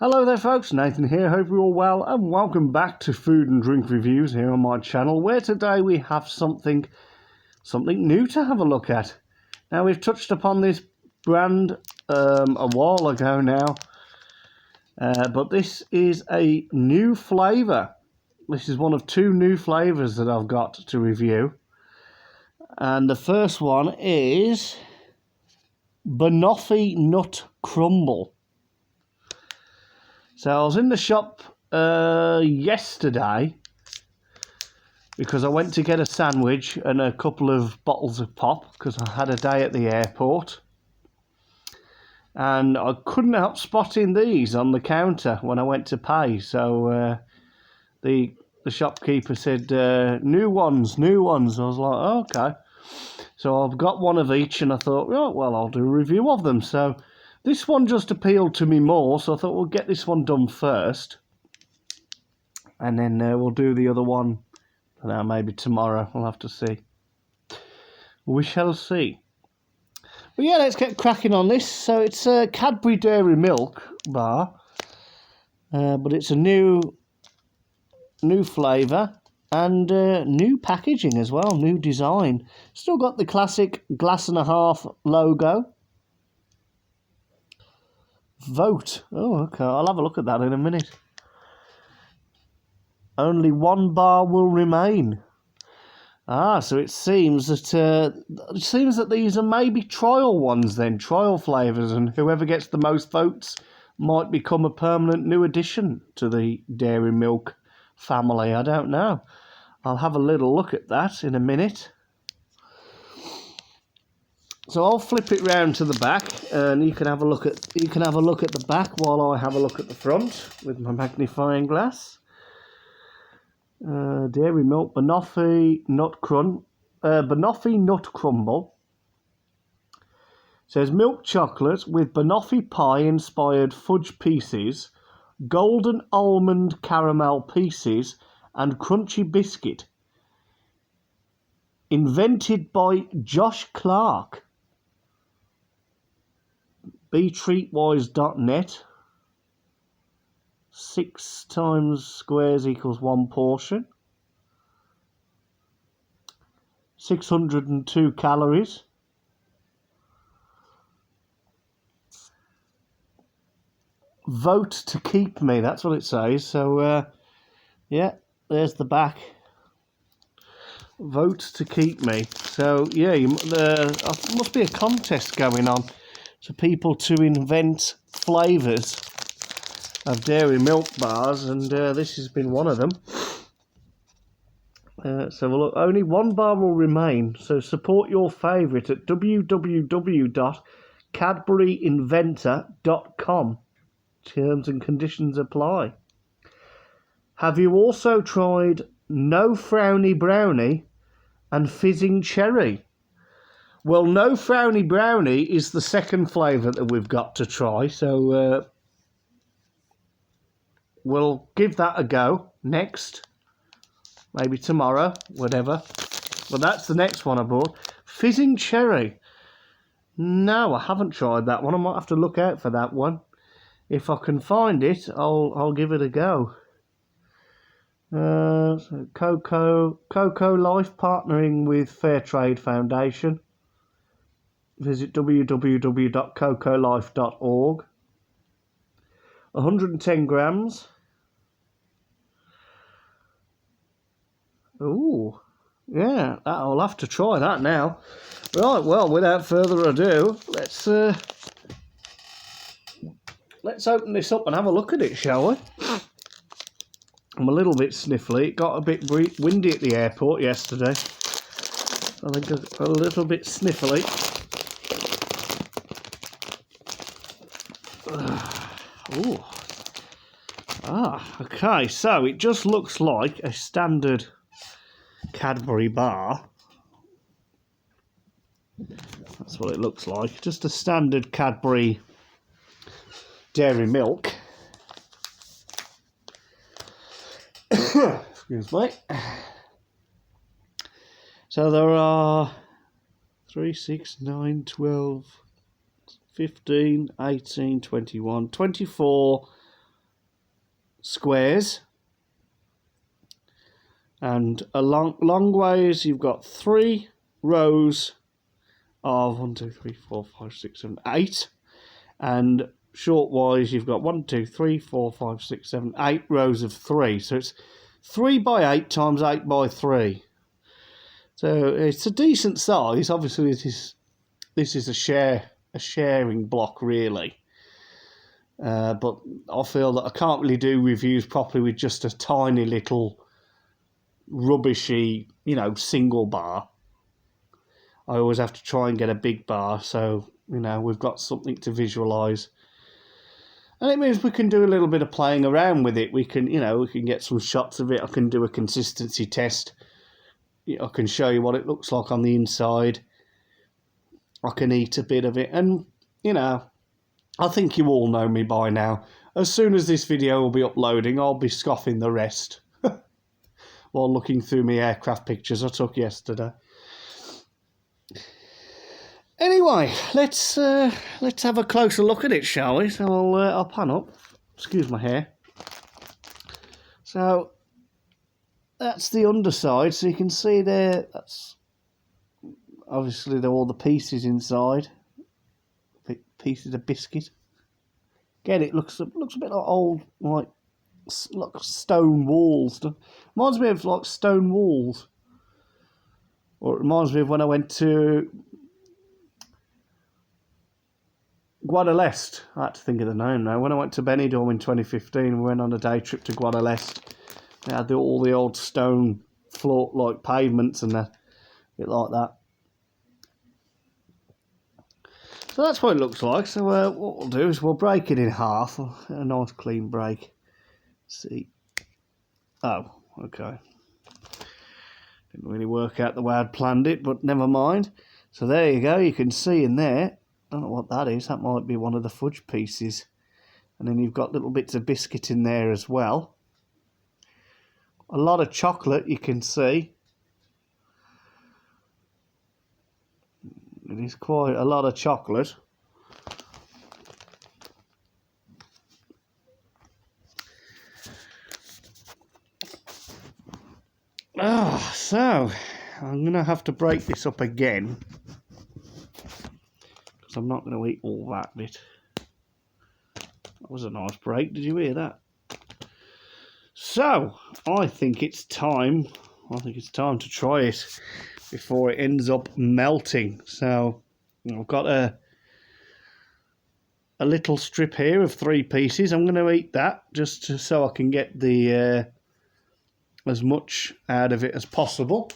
Hello there folks, Nathan here, hope you're all well and welcome back to Food and Drink Reviews here on my channel, where today we have something new to have a look at. Now, we've touched upon this brand a while ago now, but this is a new flavour. This is one of two new flavours that I've got to review, and the first one is Banoffe Nut Crumble. So I was in the shop yesterday because I went to get a sandwich and a couple of bottles of pop because I had a day at the airport. And I couldn't help spotting these on the counter when I went to pay. So the shopkeeper said, new ones. I was like, oh, okay. So I've got one of each and I thought, oh, well, I'll do a review of them. So this one just appealed to me more, so I thought we'll get this one done first. And then we'll do the other one maybe tomorrow. We'll have to see. We shall see. But yeah, let's get cracking on this. So it's a Cadbury Dairy Milk bar. But it's a new flavour and new packaging as well, new design. Still got the classic glass and a half logo. Vote. Oh, okay. I'll have a look at that in a minute. Only one bar will remain. Ah, so it seems that these are maybe trial ones then, trial flavours, and whoever gets the most votes might become a permanent new addition to the dairy milk family. I don't know. I'll have a little look at that in a minute. So I'll flip it round to the back, and you can have a look at the back while I have a look at the front with my magnifying glass. Dairy Milk Banoffe Nut Crumble. It says milk chocolate with Banoffe pie inspired fudge pieces, golden almond caramel pieces, and crunchy biscuit. Invented by Josh Clark. BTreatwise.net. 6 times squares equals 1 portion. 602 calories. Vote to keep me, that's what it says. So, yeah, there's the back. Vote to keep me. So, yeah, there must be a contest going on for people to invent flavours of dairy milk bars, and this has been one of them. So look, only one bar will remain, so support your favourite at www.cadburyinventor.com. Terms and conditions apply. Have you also tried No Frowny Brownie and Fizzing Cherry? Well, No Frowny Brownie is the second flavour that we've got to try, so we'll give that a go next. Maybe tomorrow, whatever. But that's the next one I bought. Fizzing Cherry. No, I haven't tried that one. I might have to look out for that one. If I can find it, I'll give it a go. So Cocoa Life partnering with Fair Trade Foundation. Visit www.cocolife.org. 110 grams. Ooh, yeah, I'll have to try that now. Right, well, without further ado, let's open this up and have a look at it, shall we? I'm a little bit sniffly. It got a bit windy at the airport yesterday. I think a little bit sniffly. Ooh. Ah, okay, so it just looks like a standard Cadbury bar. That's what it looks like. Just a standard Cadbury dairy milk. Excuse me. So there are 3, 6, 9, 12, 15, 18, 21, 24 squares. And along long ways, you've got 3 rows of 1, 2, 3, 4, 5, 6, 7, 8. And short wise, you've got 1, 2, 3, 4, 5, 6, 7, 8 rows of 3. So it's 3 by 8 times 8 by 3. So it's a decent size. Obviously, this is a sharing block, really. But I feel that I can't really do reviews properly with just a tiny little rubbishy, single bar. I always have to try and get a big bar, so we've got something to visualize, and it means we can do a little bit of playing around with it. We can get some shots of it. I can do a consistency test. I can show you what it looks like on the inside. I can eat a bit of it, and I think you all know me by now. As soon as this video will be uploading, I'll be scoffing the rest while looking through my aircraft pictures I took yesterday. Anyway, let's have a closer look at it, shall we? So I'll pan up. Excuse my hair. So that's the underside. So you can see there. That's obviously all the pieces inside. Pieces of biscuit. Again, it looks a bit like old like stone walls. Reminds me of like stone walls. Or it reminds me of when I went to Guadalest. I had to think of the name now. When I went to Benidorm in 2015, we went on a day trip to Guadalest. They had all the old stone floor, like pavements and that, a bit like that. So that's what it looks like. So what we'll do is we'll break it in half. A nice clean break. Let's see. Oh, okay. Didn't really work out the way I'd planned it, but never mind. So there you go. You can see in there. Don't know what that is. That might be one of the fudge pieces. And then you've got little bits of biscuit in there as well. A lot of chocolate, you can see. It is quite a lot of chocolate. So I'm going to have to break this up again, because I'm not going to eat all that bit. That was a nice break. Did you hear that? So I think it's time. To try it before it ends up melting. So I've got a little strip here of 3 pieces. I'm going to eat that just so I can get the as much out of it as possible.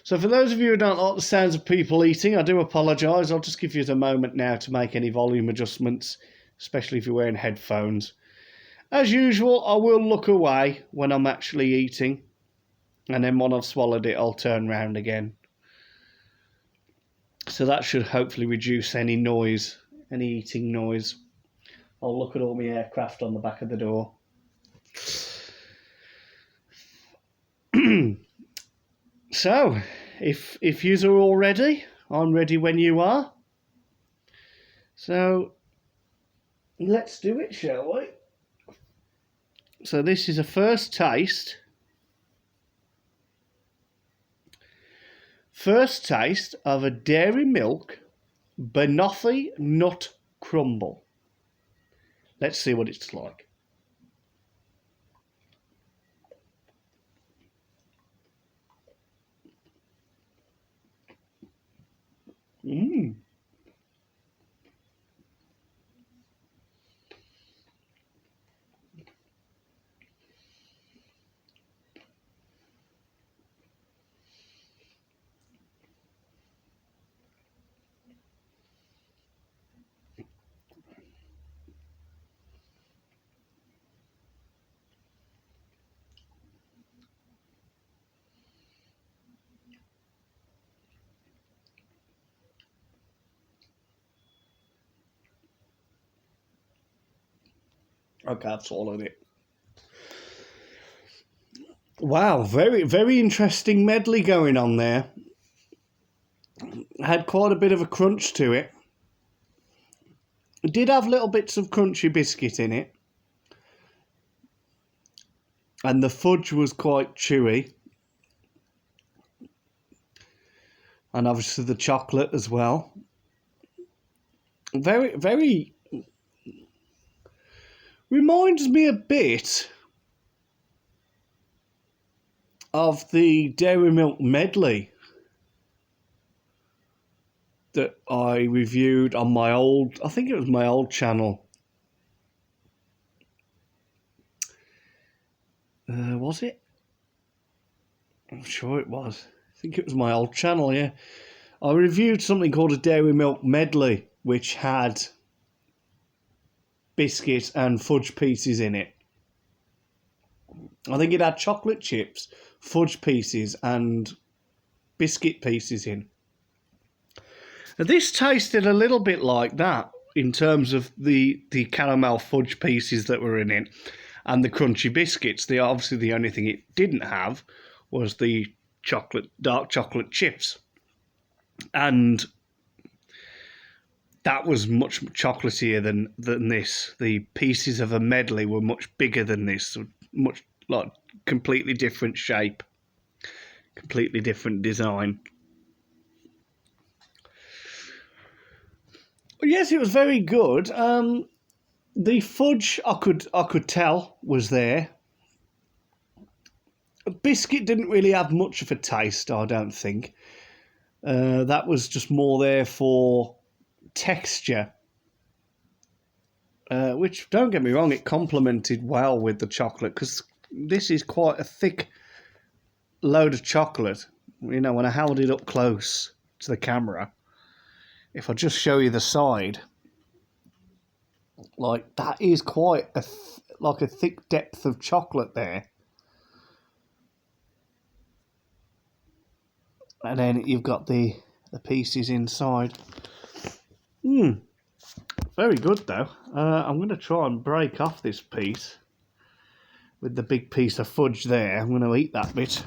So for those of you who don't like the sounds of people eating, I do apologise. I'll just give you a moment now to make any volume adjustments, especially if you're wearing headphones. As usual, I will look away when I'm actually eating, and then when I've swallowed it, I'll turn round again. So that should hopefully reduce any noise, any eating noise. I'll look at all my aircraft on the back of the door. So, if yous are all ready, I'm ready when you are. So, let's do it, shall we? So this is a first taste. First taste of a dairy milk Banoffe nut crumble. Let's see what it's like. Okay, I've swallowed it. Wow, very, very interesting medley going on there. Had quite a bit of a crunch to it. It did have little bits of crunchy biscuit in it. and the fudge was quite chewy, and obviously the chocolate as well. Very, very reminds me a bit of the Dairy Milk medley that I reviewed on my old, I think it was my old channel. Was it? I'm sure it was. I think it was my old channel, yeah. I reviewed something called a Dairy Milk medley, which had biscuit and fudge pieces in it. I think it had chocolate chips, fudge pieces, and biscuit pieces in. Now, this tasted a little bit like that in terms of the caramel fudge pieces that were in it and the crunchy biscuits. Obviously, the only thing it didn't have was the dark chocolate chips. And that was much chocolatier than this. The pieces of a medley were much bigger than this, much like completely different shape, completely different design. Yes, it was very good. The fudge I could tell was there. Biscuit didn't really have much of a taste, I don't think. That was just more there for texture, which, don't get me wrong, it complemented well with the chocolate, because this is quite a thick load of chocolate. You know, when I held it up close to the camera, if I just show you the side, like, that is quite a thick depth of chocolate there. And then you've got the pieces inside. Very good, though. I'm going to try and break off this piece with the big piece of fudge there. I'm going to eat that bit.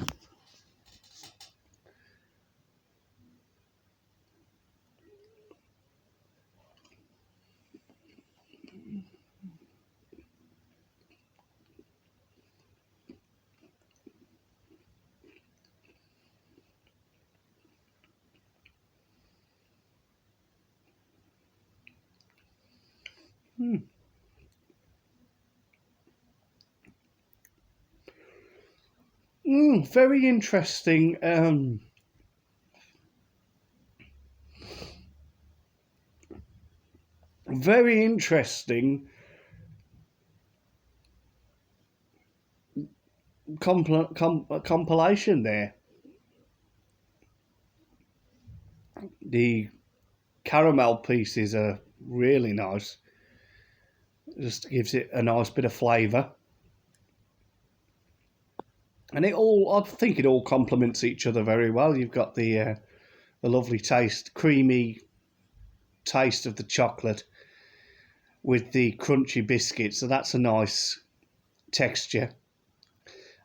Very interesting. Very interesting compilation there. The caramel pieces are really nice. Just gives it a nice bit of flavour. And I think it all complements each other very well. You've got the lovely taste, creamy taste of the chocolate with the crunchy biscuit, so that's a nice texture.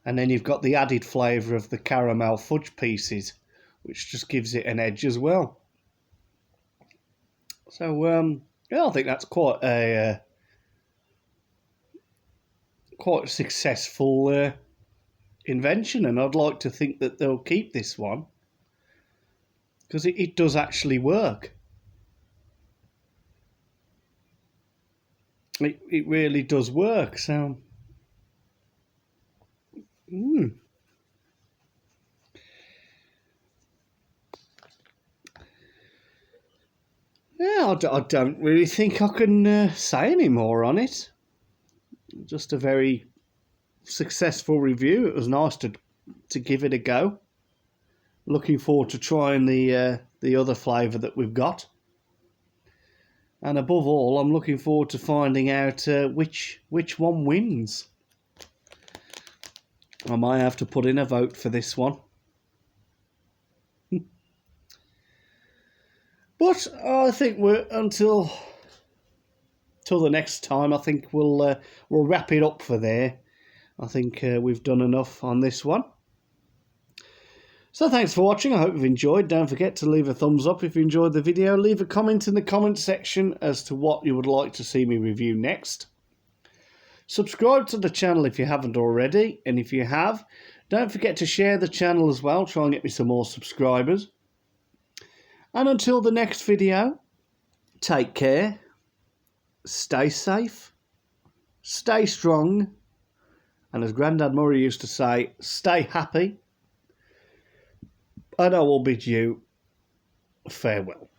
And then you've got the added flavour of the caramel fudge pieces, which just gives it an edge as well. So yeah, I think that's quite a successful invention, and I'd like to think that they'll keep this one, because it does actually work. It really does work. So yeah, I don't really think I can say any more on it. Just a very successful review. It was nice to give it a go. Looking forward to trying the other flavour that we've got. And above all, I'm looking forward to finding out which one wins. I might have to put in a vote for this one. But I think until the next time, I think we'll wrap it up for there. I think we've done enough on this one. So thanks for watching. I hope you've enjoyed. Don't forget to leave a thumbs up if you enjoyed the video. Leave a comment in the comment section as to what you would like to see me review next. Subscribe to the channel if you haven't already, and if you have, don't forget to share the channel as well. Try and get me some more subscribers. And until the next video, take care, stay safe, stay strong, and as Grandad Murray used to say, stay happy. And I will bid you farewell.